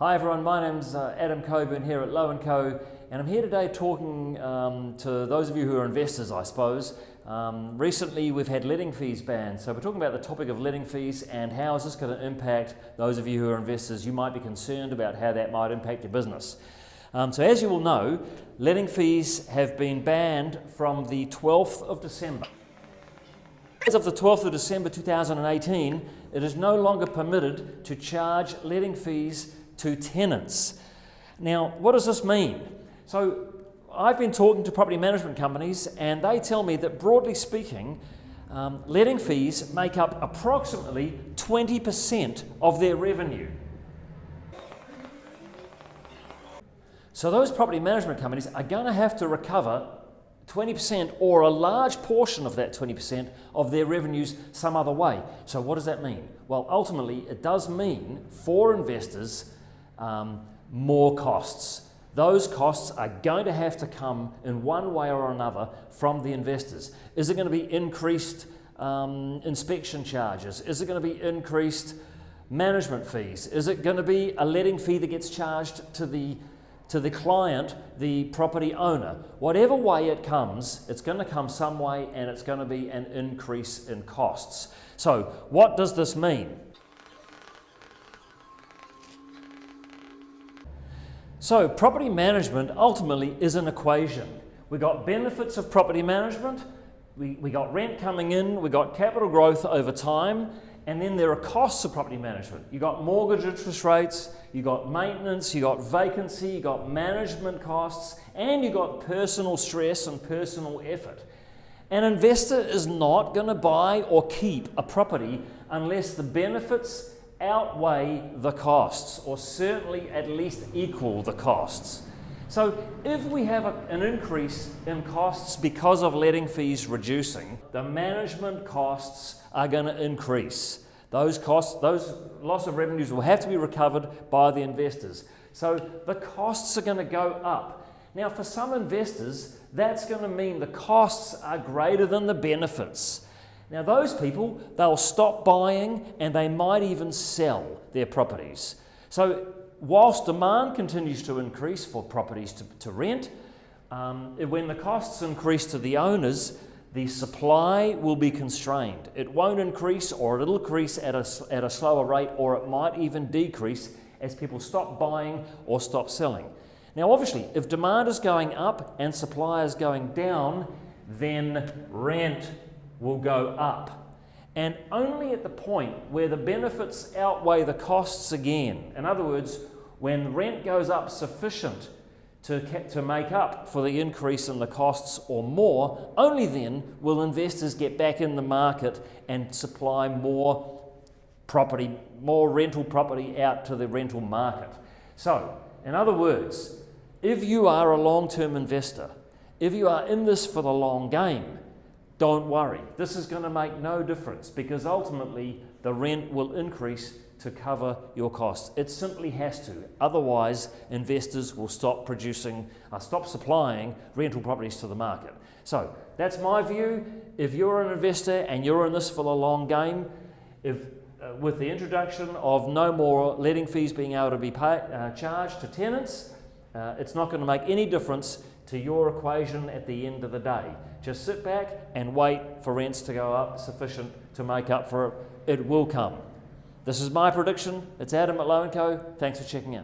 Hi everyone, my name's Adam Coburn here at Low & Co, and I'm here today talking to those of you who are investors, I suppose. Recently we've had letting fees banned, so we're talking about the topic of letting fees and how is this going to impact those of you who are investors. You might be concerned about how that might impact your business. So as you will know, letting fees have been banned from the 12th of December. As of the 12th of December 2018, it is no longer permitted to charge letting fees to tenants. Now, what does this mean? So, I've been talking to property management companies and they tell me that broadly speaking, letting fees make up approximately 20% of their revenue. So those property management companies are going to have to recover 20% or a large portion of that 20% of their revenues some other way. So what does that mean? Well, ultimately it does mean for investors more costs. Those costs are going to have to come in one way or another from the investors. Is it going to be increased inspection charges? Is it going to be increased management fees? Is it going to be a letting fee that gets charged to the client, the property owner? Whatever way it comes, it's going to come some way and it's going to be an increase in costs. So what does this mean? So property management ultimately is an equation. We got benefits of property management, we got rent coming in, we got capital growth over time, and then there are costs of property management. You got mortgage interest rates, you got maintenance, you got vacancy, you got management costs, and you got personal stress and personal effort. An investor is not going to buy or keep a property unless the benefits outweigh the costs, or certainly at least equal the costs. So if we have an increase in costs because of letting fees reducing, the management costs are going to increase. Those costs, those loss of revenues will have to be recovered by the investors. So the costs are going to go up. Now for some investors, that's going to mean the costs are greater than the benefits. Now those people, they'll stop buying and they might even sell their properties. So whilst demand continues to increase for properties to rent, when the costs increase to the owners, the supply will be constrained. It won't increase, or it'll increase at a slower rate, or it might even decrease as people stop buying or stop selling. Now obviously, if demand is going up and supply is going down, then rent will go up. And only at the point where the benefits outweigh the costs again, in other words, when rent goes up sufficient to make up for the increase in the costs or more, only then will investors get back in the market and supply more property, more rental property out to the rental market. So, in other words, if you are a long-term investor, if you are in this for the long game, don't worry. This is going to make no difference because ultimately the rent will increase to cover your costs. It simply has to. Otherwise, investors will stop supplying rental properties to the market. So that's my view. If you're an investor and you're in this for the long game, with the introduction of no more letting fees being able to be charged to tenants, it's not going to make any difference to your equation at the end of the day. Just sit back and wait for rents to go up sufficient to make up for it. It will come. This is my prediction. It's Adam at Low & Co. Thanks for checking in.